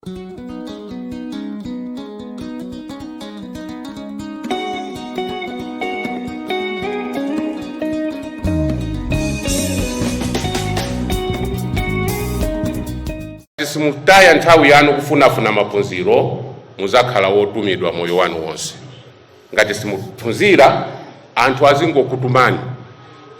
Simutaya nthawi yanu kufunafuna maphunziro muzakhala wotumidwa moyo wanu wonse. Ngati simuphunzira anthu azingokutumani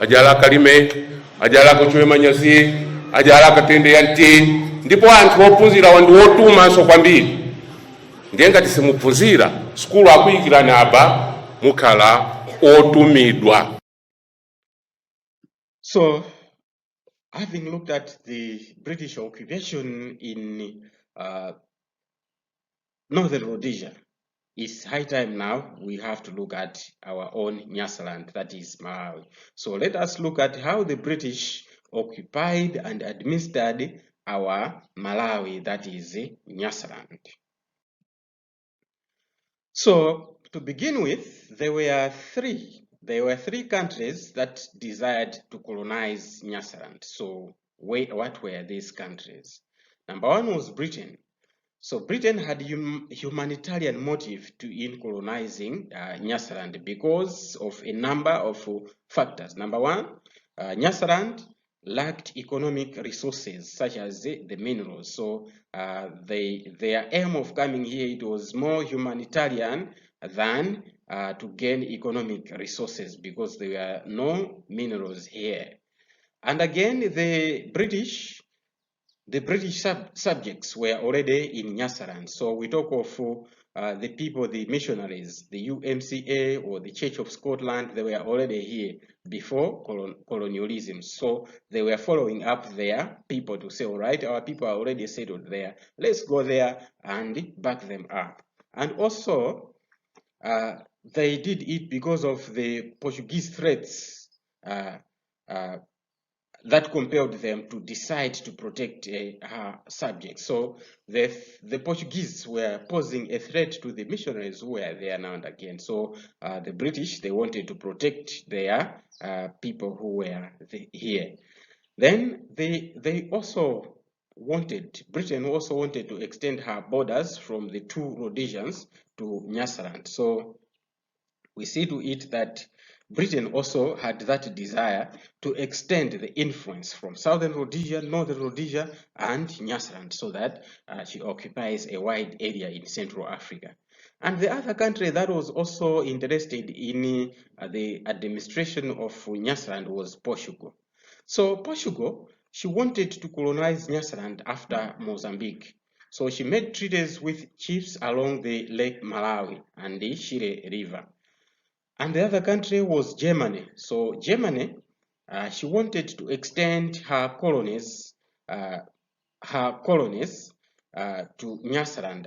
ajala kalime ajala kuchwe manyazi ajala katende yanti ndipo anthu ophunzira wandi wotumanso kwambiri. Ndiye ngati simuphunzira skulu akuyikirani apa mukhala otumidwa. So, having looked at the British occupation in Northern Rhodesia, it's high time now we have to look at our own Nyasaland, that is Malawi. So let us look at how the British occupied and administered our Malawi, that is Nyasaland. So to begin with, there were three countries that desired to colonize Nyasaland. So what were these countries? Number one was Britain. So Britain had humanitarian motive in colonizing Nyasaland because of a number of factors. Number one, Nyasaland lacked economic resources such as the minerals. So their aim of coming here, it was more humanitarian than to gain economic resources because there were no minerals here. And again, the British subjects were already in Nyasaland. So we talk of the people, the missionaries, the UMCA or the Church of Scotland, they were already here before colonialism. So they were following up their people to say, all right, our people are already settled there. Let's go there and back them up. And also, they did it because of the Portuguese threats that compelled them to decide to protect her subjects. So the Portuguese were posing a threat to the missionaries who were there now and again. So the British, they wanted to protect their people who were here. Then Britain also wanted to extend her borders from the two Rhodesians to Nyasaland. So we see to it that Britain also had that desire to extend the influence from Southern Rhodesia, Northern Rhodesia, and Nyasaland so that she occupies a wide area in Central Africa. And the other country that was also interested in the administration of Nyasaland was Portugal. So Portugal, she wanted to colonize Nyasaland after Mozambique. So she made treaties with chiefs along the Lake Malawi and the Shire River. And the other country was Germany. So Germany, she wanted to extend her colonies to Nyasaland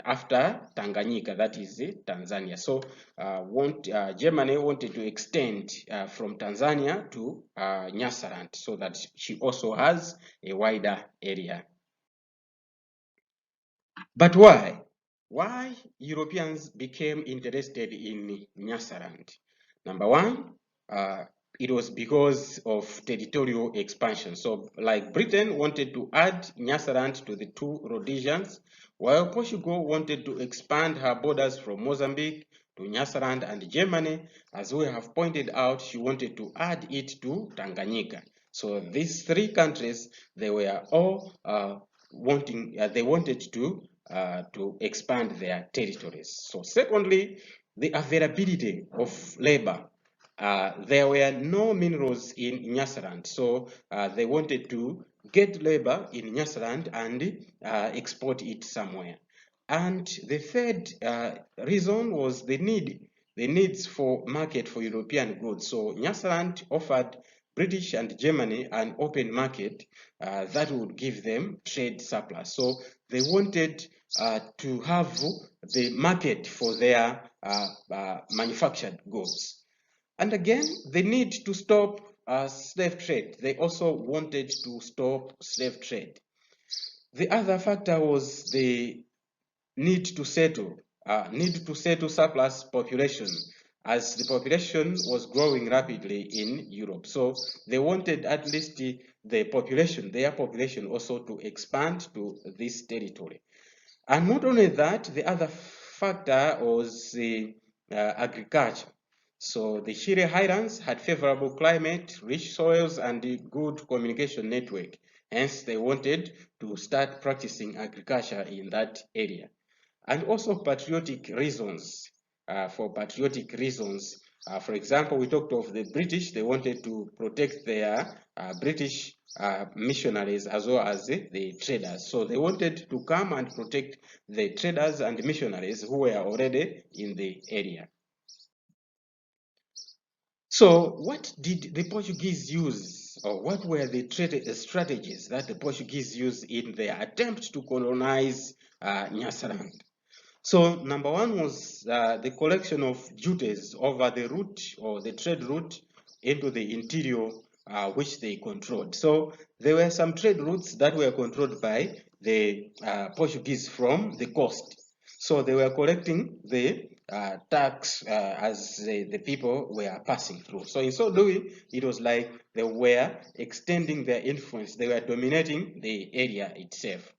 after Tanganyika, that is Tanzania. So Germany wanted to extend from Tanzania to Nyasaland so that she also has a wider area. But why? Why Europeans became interested in Nyasaland? Number one, it was because of territorial expansion. So like Britain wanted to add Nyasaland to the two Rhodesians, while Portugal wanted to expand her borders from Mozambique to Nyasaland, and Germany, as we have pointed out, she wanted to add it to Tanganyika. So these three countries, they were all they wanted to expand their territories. So secondly, the availability of labor. There were no minerals in Nyasaland, so they wanted to get labor in Nyasaland and export it somewhere. And the third reason was the needs for market for European goods. So Nyasaland offered British and Germany an open market that would give them trade surplus. So they wanted to have the market for their manufactured goods. And again, the need to stop slave trade. They also wanted to stop slave trade. The other factor was the need to settle surplus population, as the population was growing rapidly in Europe. So they wanted at least their population also to expand to this territory. And not only that, the other factor was agriculture. So the Shire Highlands had favorable climate, rich soils, and a good communication network. Hence, they wanted to start practicing agriculture in that area. And also patriotic reasons. For patriotic reasons, for example, we talked of the British. They wanted to protect their British missionaries as well as the traders. So they wanted to come and protect the traders and missionaries who were already in the area. So what did the Portuguese use, or what were the trade strategies that the Portuguese used in their attempt to colonize Nyasaland? So number one was the collection of duties over the route or the trade route into the interior, which they controlled. So there were some trade routes that were controlled by the Portuguese from the coast. So they were collecting the tax as the people were passing through. So in so doing, it was like they were extending their influence. They were dominating the area itself.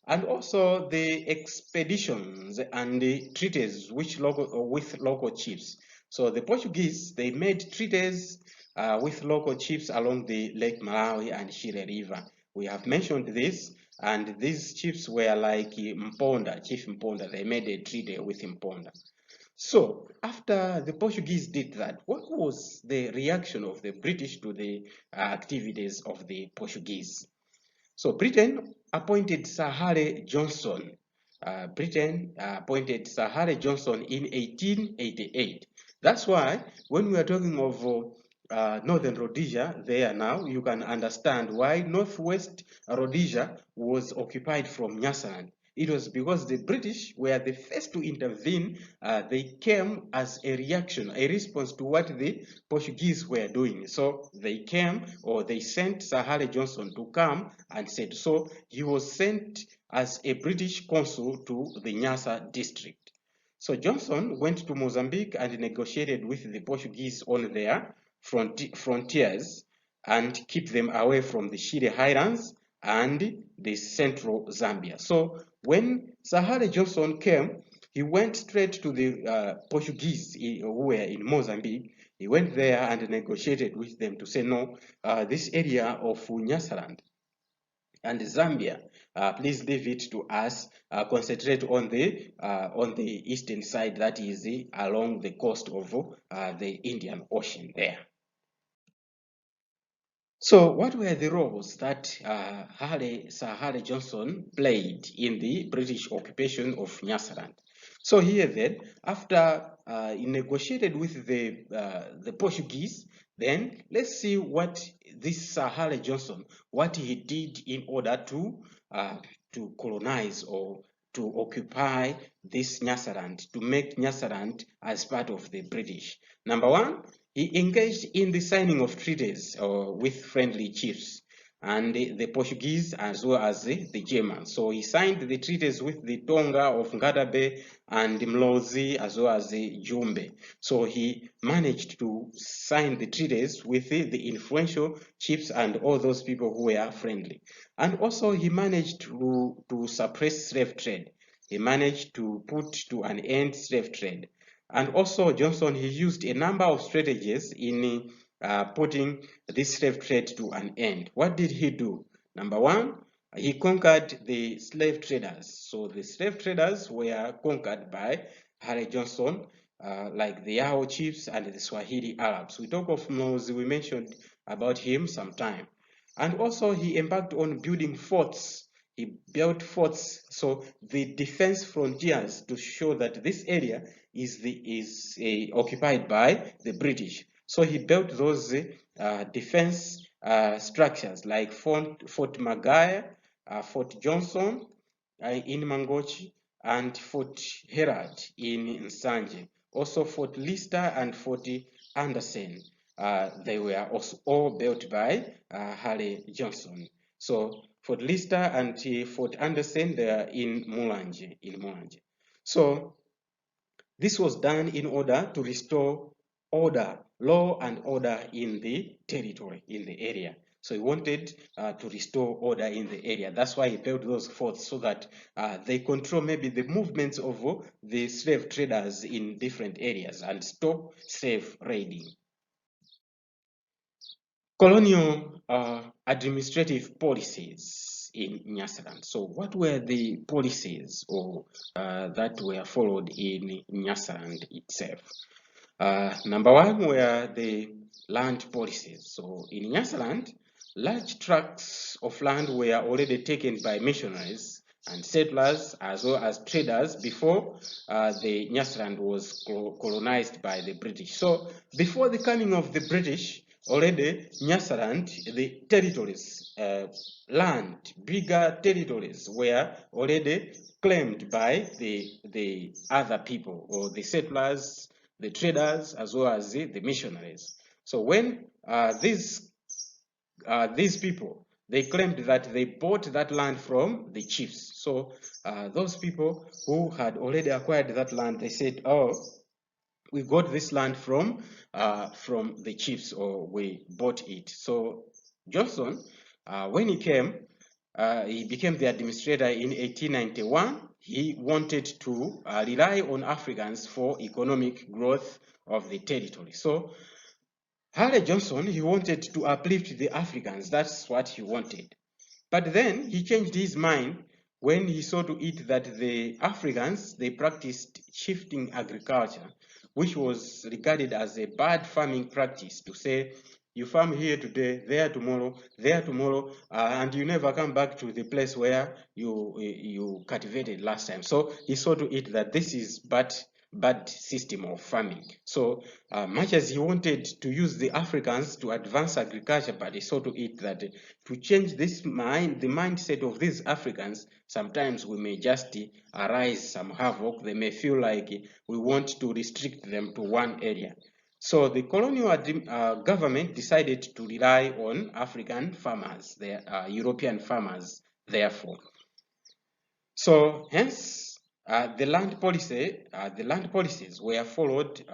And also the expeditions and the treaties with local chiefs. So the Portuguese, they made treaties with local chiefs along the Lake Malawi and Shire River. We have mentioned this, and these chiefs were like Mponda, Chief Mponda. They made a treaty with Mponda. So after the Portuguese did that, what was the reaction of the British to the activities of the Portuguese? So Britain appointed Sir Harry Johnson. Britain appointed Sir Harry Johnson in 1888. That's why when we are talking of Northern Rhodesia there now, you can understand why Northwest Rhodesia was occupied from Nyasaland. It was because the British were the first to intervene. They came as a reaction, a response to what the Portuguese were doing. So they came, or they sent Sir Harry Johnson to come and said, so he was sent as a British consul to the Nyasa district. So Johnson went to Mozambique and negotiated with the Portuguese on their frontiers and keep them away from the Shire Highlands and the central Zambia. So when Sir Harry Johnson came, he went straight to the Portuguese who were in Mozambique. He went there and negotiated with them to say, no, this area of Nyasaland and Zambia, please leave it to us. Concentrate on the eastern side, that is along the coast of the Indian Ocean there. So what were the roles that Sir Harry Johnson played in the British occupation of Nyasaland? So here then, after he negotiated with the Portuguese, then let's see what this Sir Harry Johnson, what he did in order to colonize or to occupy this Nyasaland, to make Nyasaland as part of the British. Number one, he engaged in the signing of treaties with friendly chiefs and the Portuguese as well as the Germans. So he signed the treaties with the Tonga of Ngadabe and Mlozi as well as the Jumbe. So he managed to sign the treaties with the influential chiefs and all those people who were friendly. And also he managed to suppress slave trade. He managed to put to an end slave trade. And also Johnson, he used a number of strategies in putting this slave trade to an end. What did he do? Number one, he conquered the slave traders. So the slave traders were conquered by Harry Johnson, like the Yao chiefs and the Swahili Arabs. We talk of Mlozi, we mentioned about him sometime. And also he embarked on building forts. He built forts, so the defense frontiers, to show that this area is occupied by the British. So he built those defense structures like Fort Magaya, Fort Johnson in Mangochi, and Fort Herald in Nsanje. Also Fort Lister and Fort Anderson. They were also all built by Harry Johnson. So Fort Lister and Fort Anderson, they are in Mulanje. So this was done in order to restore order, law and order in the territory, in the area. So he wanted to restore order in the area. That's why he built those forts, so that they control maybe the movements of the slave traders in different areas and stop slave raiding. Colonial administrative policies in Nyasaland. So what were the policies that were followed in Nyasaland itself? Number one were the land policies. So in Nyasaland, large tracts of land were already taken by missionaries and settlers as well as traders before the Nyasaland was colonized by the British. So before the coming of the British, already Nyasaland, the territories, land, bigger territories were already claimed by the other people or the settlers, the traders, as well as the missionaries. So when these people, they claimed that they bought that land from the chiefs. So those people who had already acquired that land, they said, oh, we got this land from the chiefs, or we bought it. So Johnson, when he came, he became the administrator in 1891. He wanted to rely on Africans for economic growth of the territory. So Harley Johnson, he wanted to uplift the Africans. That's what he wanted. But then he changed his mind when he saw to it that the Africans, they practiced shifting agriculture, which was regarded as a bad farming practice, to say you farm here today, there tomorrow, and you never come back to the place where you cultivated last time. So he saw to it that this is bad system of farming. So much as he wanted to use the Africans to advance agriculture, but he saw to it that to change this the mindset of these Africans, sometimes we may just arise some havoc. They may feel like we want to restrict them to one area. So the colonial government decided to rely on African farmers, the European farmers, therefore. So hence, the land policies were followed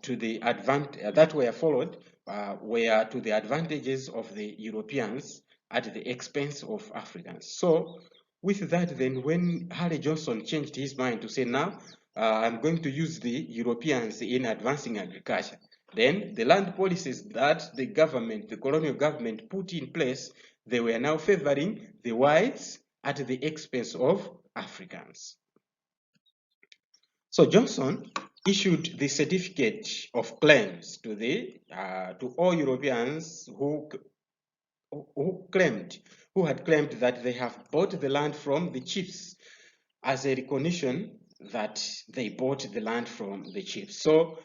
to the advantages of the Europeans at the expense of Africans. So with that, then when Harley Johnson changed his mind to say, now I'm going to use the Europeans in advancing agriculture, then the land policies that the colonial government put in place, they were now favoring the whites at the expense of Africans. So Johnson issued the certificate of claims to all Europeans who had claimed that they have bought the land from the chiefs, as a recognition that they bought the land from the chiefs. So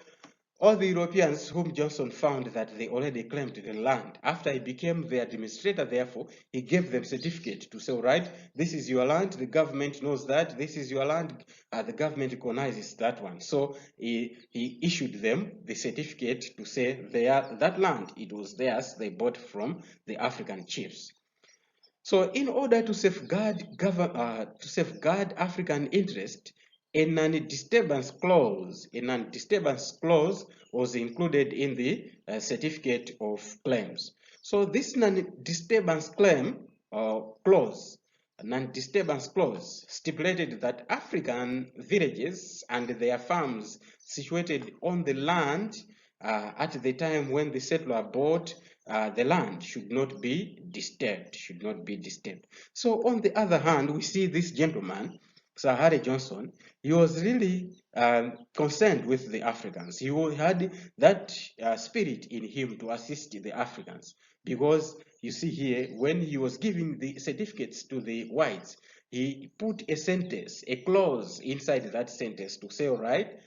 all the Europeans whom Johnson found that they already claimed the land, after he became the administrator, therefore, he gave them certificate to say, all right, this is your land, the government knows that, this is your land, the government recognizes that one. So he issued them the certificate to say that land, it was theirs, they bought from the African chiefs. So in order to safeguard African interest, a non-disturbance clause was included in the certificate of claims. So this non-disturbance clause stipulated that African villages and their farms situated on the land at the time when the settler bought the land should not be disturbed. So on the other hand, we see this gentleman, Sir Harry Johnson. He was really concerned with the Africans. He had that spirit in him to assist the Africans, because you see here, when he was giving the certificates to the whites, he put a clause inside that sentence to say, all right,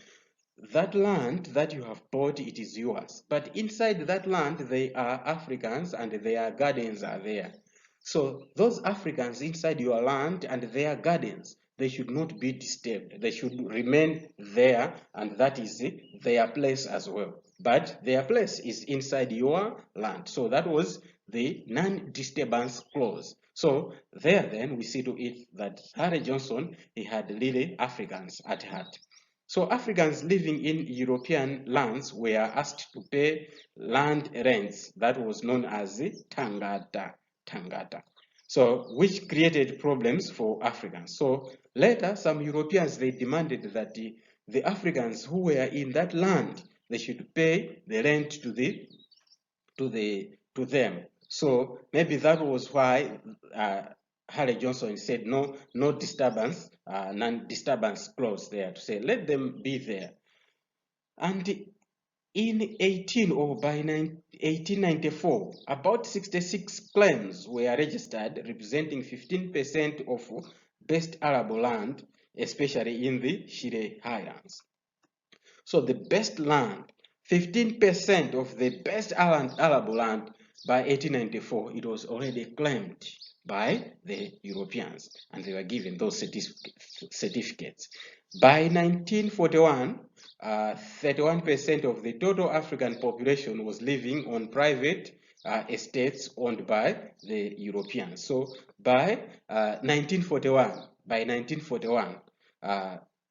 that land that you have bought, it is yours. But inside that land, they are Africans and their gardens are there. So those Africans inside your land and their gardens, they should not be disturbed. They should remain there, and that is their place as well. But their place is inside your land. So that was the non-disturbance clause. So there then we see to it that Harry Johnson, he had really Africans at heart. So Africans living in European lands were asked to pay land rents that was known as tangata. So which created problems for Africans. So later some Europeans, they demanded that the Africans who were in that land, they should pay the rent to them. So maybe that was why Harry Johnson said no disturbance, non-disturbance clause there, to say let them be there. And in 1894, about 66 claims were registered representing 15% of best arable land, especially in the Shire Highlands. So the best land, 15% of the best arable land by 1894, it was already claimed by the Europeans, and they were given those certificates. By 1941, 31% of the total African population was living on private estates owned by the Europeans. So by 1941,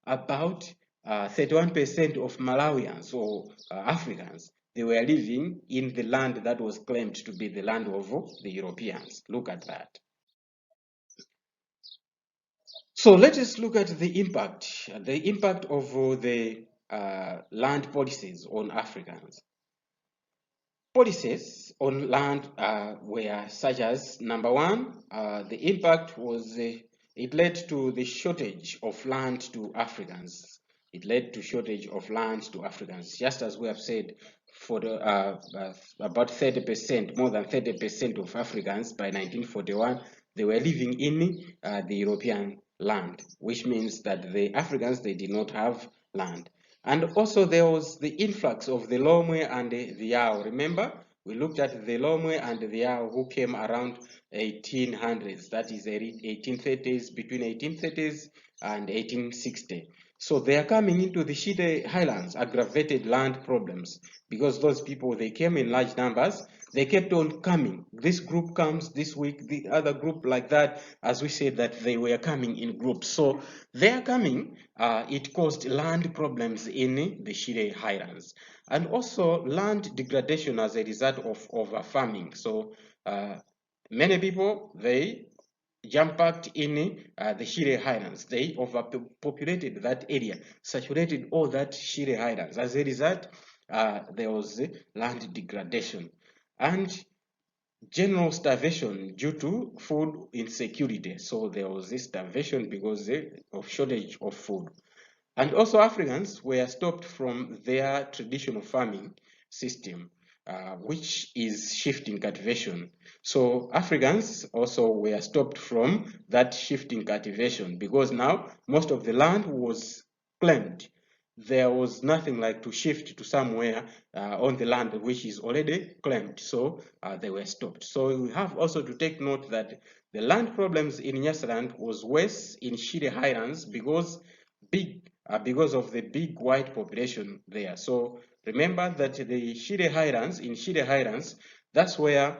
about 31% of Malawians or Africans, they were living in the land that was claimed to be the land of the Europeans. Look at that. So let us look at the impact of the land policies on Africans. Policies on land were such as, number one, the impact was, it led to the shortage of land to Africans. It led to shortage of land to Africans, just as we have said, for the, about 30%, more than 30% of Africans by 1941, they were living in the European land, which means that the Africans, they did not have land. And also there was the influx of the Lomwe and the Yao. Remember, we looked at the Lomwe and the Yao who came around 1800s, that is 1830s, between 1830s and 1860. So they are coming into the Shire Highlands, aggravated land problems, because those people, they came in large numbers. They kept on coming. This group comes this week, the other group like that, as we said that they were coming in groups. So their coming, it caused land problems in the Shire Highlands, and also land degradation as a result of over farming. So many people, they jam-packed in the Shire Highlands. They overpopulated that area, saturated all that Shire Highlands. As a result, there was land degradation and general starvation due to food insecurity. So there was this starvation because of shortage of food. And also Africans were stopped from their traditional farming system, which is shifting cultivation. So Africans also were stopped from that shifting cultivation because now most of the land was claimed. There was nothing like to shift to somewhere on the land which is already claimed, so they were stopped. So we have also to take note that the land problems in Nyasaland was worse in Shire Highlands because of the big white population there. So remember that the Shire Highlands, that's where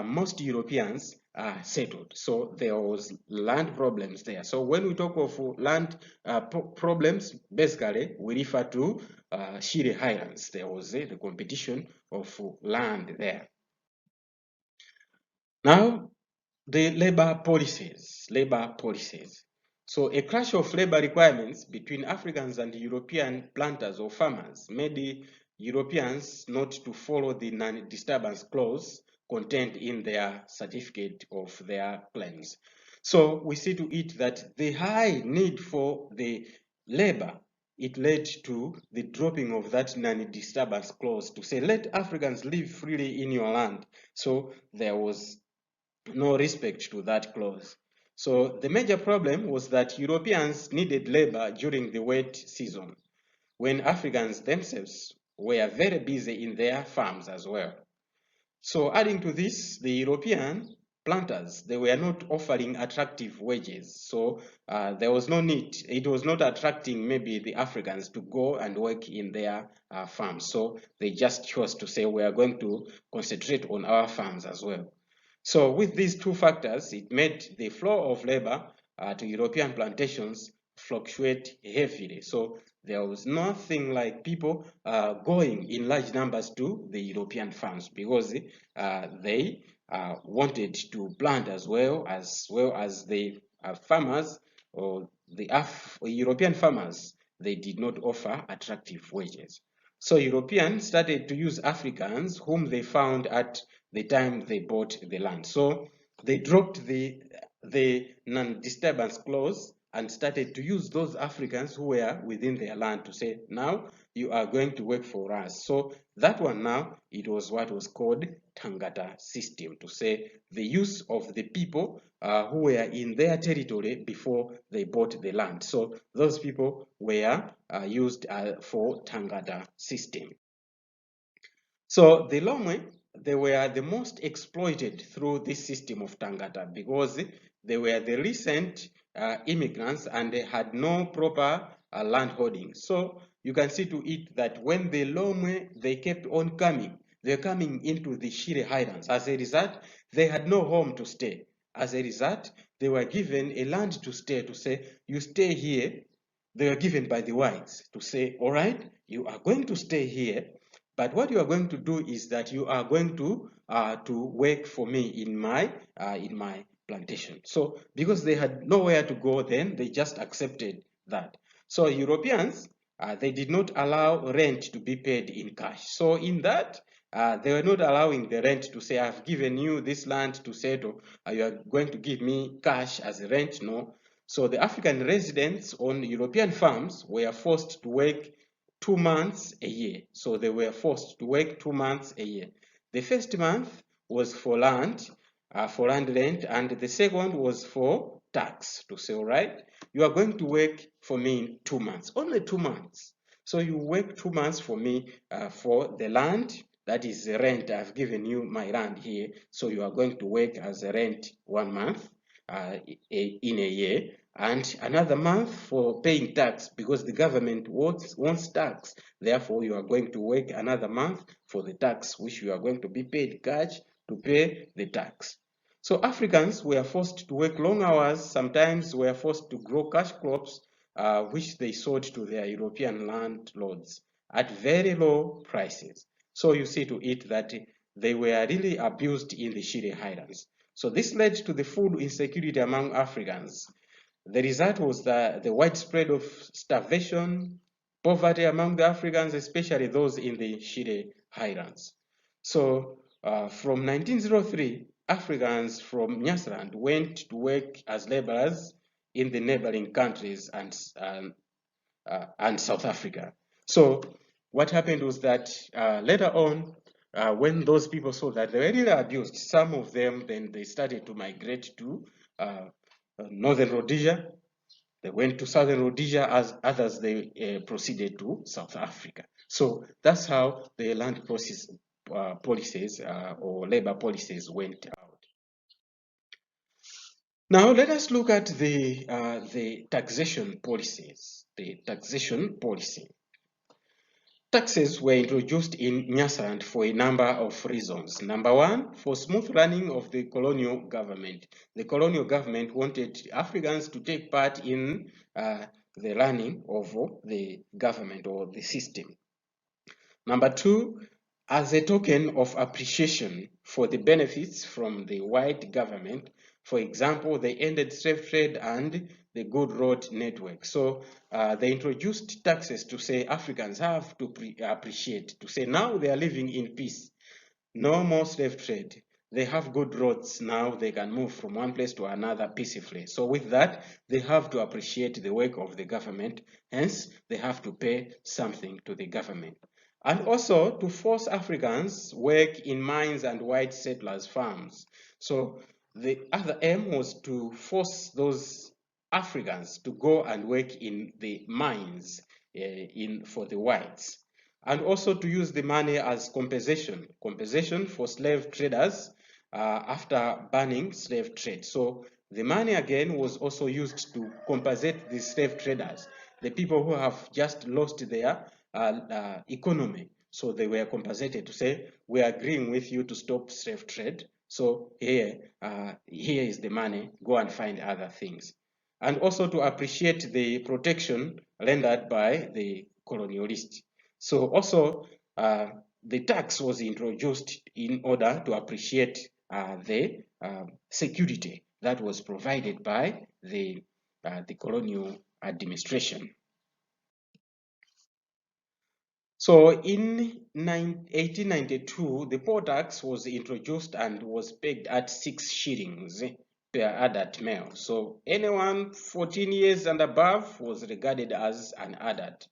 most Europeans settled. So there was land problems there. So when we talk of land problems, basically we refer to Shire Highlands. There was the competition of land there. Now, the labor policies. So a clash of labor requirements between Africans and European planters or farmers made the Europeans not to follow the non-disturbance clause contained in their certificate of their claims. So we see to it that the high need for the labor, it led to the dropping of that non-disturbance clause to say, let Africans live freely in your land. So there was no respect to that clause. So the major problem was that Europeans needed labor during the wet season, when Africans themselves were very busy in their farms as well. So adding to this, the European planters, they were not offering attractive wages. So there was no need. It was not attracting maybe the Africans to go and work in their farms. So they just chose to say, we are going to concentrate on our farms as well. So with these two factors, it made the flow of labor to European plantations fluctuate heavily. So there was nothing like people going in large numbers to the European farms because they wanted to plant as well as the farmers or the European farmers. They did not offer attractive wages. So Europeans started to use Africans whom they found at the time they bought the land. So they dropped the non-disturbance clause and started to use those Africans who were within their land to say, now you are going to work for us. So that one now, it was what was called Tangata system, to say the use of the people who were in their territory before they bought the land. So those people were used for Tangata system. So the Lomwe, they were the most exploited through this system of Tangata because they were the recent immigrants and they had no proper land holding. So you can see to it that when the Lomwe, they kept on coming, they're coming into the Shire Highlands. As a result, they had no home to stay. As a result, they were given a land to stay, to say, you stay here. They were given by the whites to say, all right, you are going to stay here, but what you are going to do is that you are going to work for me in my plantation. So because they had nowhere to go, then they just accepted that. So Europeans, they did not allow rent to be paid in cash. So in that, they were not allowing the rent to say, I've given you this land to settle, you are going to give me cash as a rent. No. So the African residents on European farms were forced to work 2 months a year. So they were forced to work 2 months a year. The first month was for land rent, and the second was for tax, to say, all right, you are going to work for me in 2 months, only 2 months. So you work 2 months for me for the land, that is the rent. I've given you my land here, so you are going to work as a rent 1 month in a year, and another month for paying tax because the government wants tax. Therefore, you are going to work another month for the tax, which you are going to be paid cash to pay the tax. So Africans were forced to work long hours, sometimes were forced to grow cash crops, which they sold to their European landlords at very low prices. So you see to it that they were really abused in the Shire Highlands. So this led to the food insecurity among Africans. The result was the widespread of starvation, poverty among the Africans, especially those in the Shire Highlands. So from 1903, Africans from Nyasaland went to work as laborers in the neighboring countries and South Africa. So what happened was that later on, when those people saw that they were really abused, some of them, then they started to migrate to Northern Rhodesia. They went to Southern Rhodesia, as others they proceeded to South Africa. So that's how the land policies or labor policies went out. Now let us look at the taxation policies. The taxation policy. Taxes were introduced in Nyasaland for a number of reasons. Number one, for smooth running of the colonial government. The colonial government wanted Africans to take part in the running of the government or the system. Number two, as a token of appreciation for the benefits from the white government. For example, they ended slave trade and the good road network. So they introduced taxes to say Africans have to appreciate, to say now they are living in peace. No more slave trade. They have good roads now. They can move from one place to another peacefully. So with that, they have to appreciate the work of the government. Hence, they have to pay something to the government. And also to force Africans work in mines and white settlers' farms. So the other aim was to force those Africans to go and work in the mines for the whites, and also to use the money as compensation for slave traders after banning slave trade. So the money again was also used to compensate the slave traders, the people who have just lost their economy. So they were compensated to say, we are agreeing with you to stop slave trade. So here is the money, go and find other things. and also to appreciate the protection rendered by the colonialists. So also the tax was introduced in order to appreciate the security that was provided by the colonial administration. So in 1892, the poll tax was introduced and was pegged at 6 shillings per adult male. So anyone 14 years and above was regarded as an adult.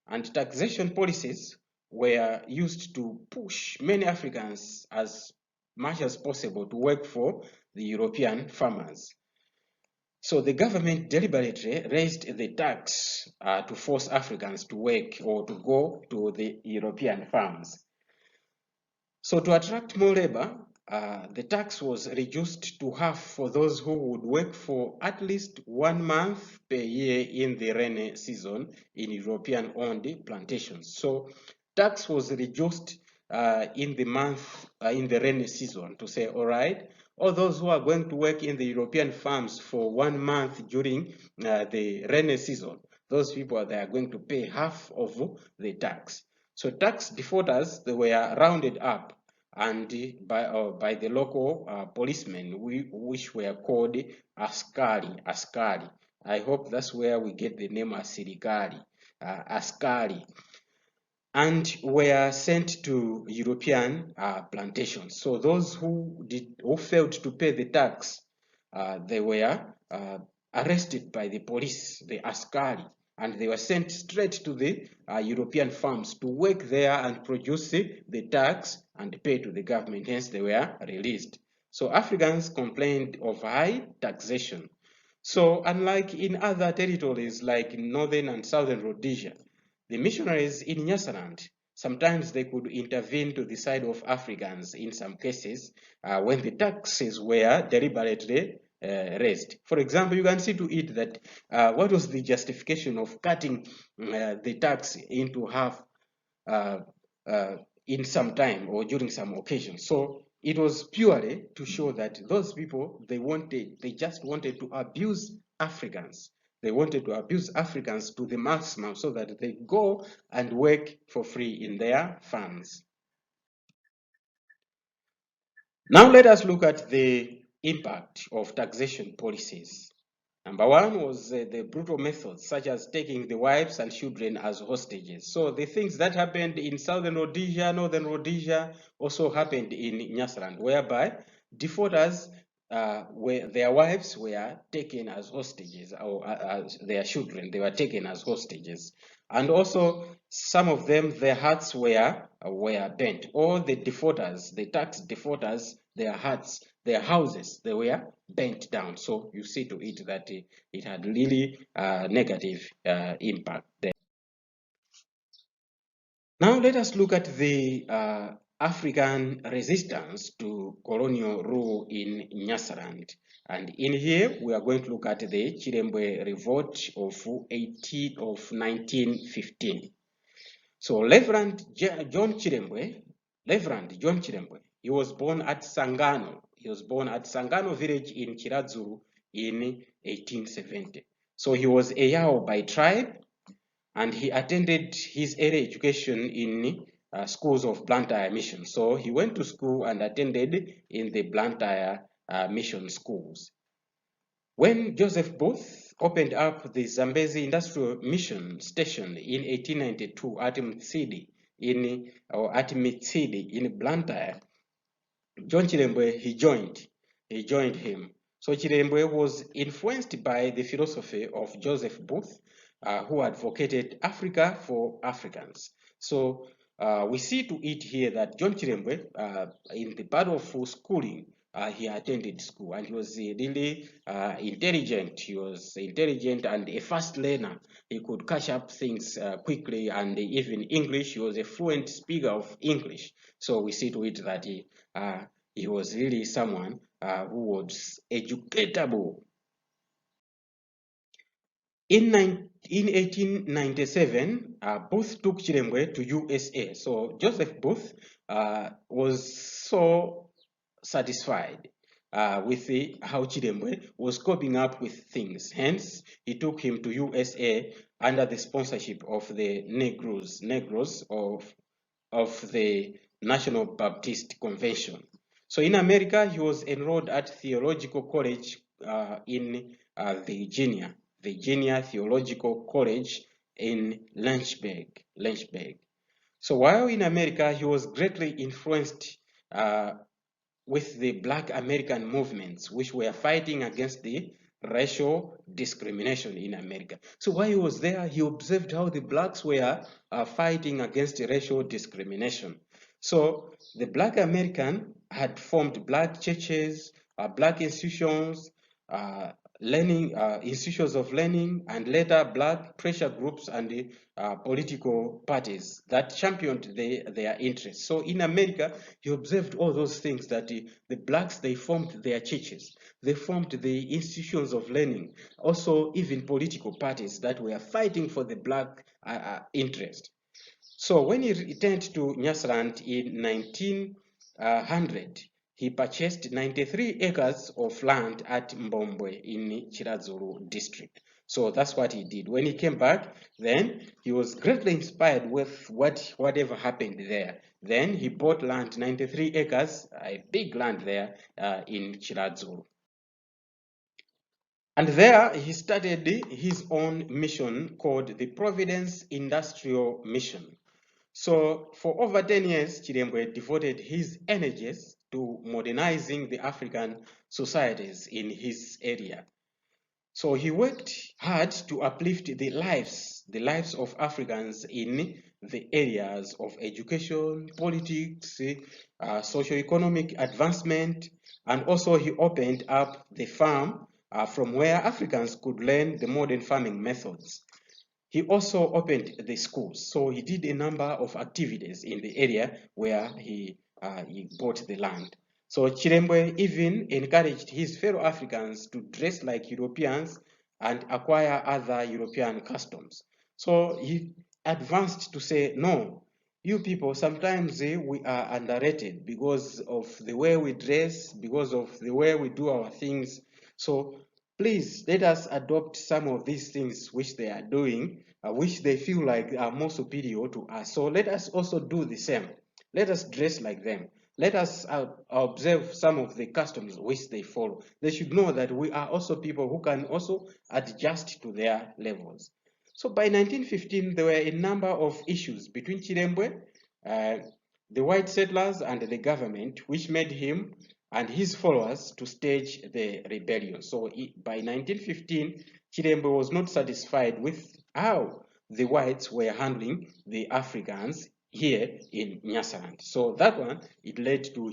And taxation policies were used to push many Africans as much as possible to work for the European farmers. So the government deliberately raised the tax to force Africans to work or to go to the European farms. So to attract more labor, the tax was reduced to half for those who would work for at least 1 month per year in the rainy season in European-owned plantations. So tax was reduced in the rainy season to say, all right, all those who are going to work in the European farms for 1 month during the rainy season, those people, they are going to pay half of the tax. So tax defaulters, they were rounded up and by the local policemen, which were called askari. I hope that's where we get the name asirikari, askari, and were sent to European plantations. So those who failed to pay the tax, they were arrested by the police, the askari, and they were sent straight to the European farms to work there and produce the tax and pay to the government. Hence, they were released. So Africans complained of high taxation. So unlike in other territories like northern and southern Rhodesia, the missionaries in Nyasaland, sometimes they could intervene to the side of Africans in some cases when the taxes were deliberately raised. For example, you can see to it that what was the justification of cutting the tax into half in some time or during some occasions. So it was purely to show that those people, they just wanted to abuse Africans. They wanted to abuse Africans to the maximum so that they go and work for free in their farms. Now let us look at the impact of taxation policies. Number one was the brutal methods, such as taking the wives and children as hostages. So the things that happened in southern Rhodesia, northern Rhodesia, also happened in Nyasaland, whereby defaulters, their wives were taken as hostages, or as their children, they were taken as hostages. And also, some of them, their hearts were burnt. All the defaulters, the tax defaulters, their hearts, their houses, they were burnt down. So you see to it that it had really negative impact there. Now let us look at the African resistance to colonial rule in Nyasaland. And in here, we are going to look at the Chilembwe revolt of 1915. So Reverend John Chilembwe, he was born at Sangano. He was born at Sangano village in Chiradzulu in 1870. So he was a Yao by tribe, and he attended his early education in schools of Blantyre Mission. So he went to school and attended in the Blantyre Mission schools. When Joseph Booth opened up the Zambezi Industrial Mission Station in 1892 at Mtsidi in Blantyre, John Chilembwe, he joined him. So Chilembwe was influenced by the philosophy of Joseph Booth, who advocated Africa for Africans. So we see to it here that John Chilembwe, in the part of schooling, he attended school, and he was really intelligent. He was intelligent and a fast learner. He could catch up things quickly, and even English, he was a fluent speaker of English. So we see to it that he was really someone who was educatable. In 1897, Booth took Chilembwe to USA. So Joseph Booth was so satisfied with how Chilembwe was coping up with things. Hence, he took him to USA under the sponsorship of the Negroes of the National Baptist Convention. So in America, he was enrolled at Theological College in Virginia Theological College in Lynchburg. So while in America, he was greatly influenced with the Black American movements, which were fighting against the racial discrimination in America. So while he was there, he observed how the blacks were fighting against racial discrimination. So the Black American had formed black churches, black institutions, institutions of learning, and later black pressure groups and political parties that championed their interests. So in America, he observed all those things that the blacks, they formed their churches, they formed the institutions of learning, also even political parties that were fighting for the black interest. So when he returned to Nyasaland in 1900, he purchased 93 acres of land at Mbombwe in Chilazulu district. So that's what he did. When he came back, then he was greatly inspired with whatever happened there. Then he bought land, 93 acres, a big land there in Chilazulu. And there he started his own mission called the Providence Industrial Mission. So for over 10 years, Chilembwe devoted his energies to modernizing the African societies in his area. So he worked hard to uplift the lives of Africans in the areas of education, politics, socio-economic advancement, and also he opened up the farm from where Africans could learn the modern farming methods. He also opened the schools, so he did a number of activities in the area where he bought the land. So Chilembwe even encouraged his fellow Africans to dress like Europeans and acquire other European customs. So he advanced to say, no, you people, sometimes we are underrated because of the way we dress, because of the way we do our things. So please let us adopt some of these things which they are doing, which they feel like are more superior to us. So let us also do the same. Let us dress like them. Let us observe some of the customs which they follow. They should know that we are also people who can also adjust to their levels. So by 1915, there were a number of issues between Chilembwe, the white settlers, and the government, which made him and his followers to stage the rebellion. So by 1915, Chilembwe was not satisfied with how the whites were handling the Africans here in Nyasaland. So that one, it led to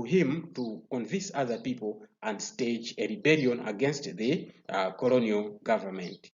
him to convince other people and stage a rebellion against the colonial government.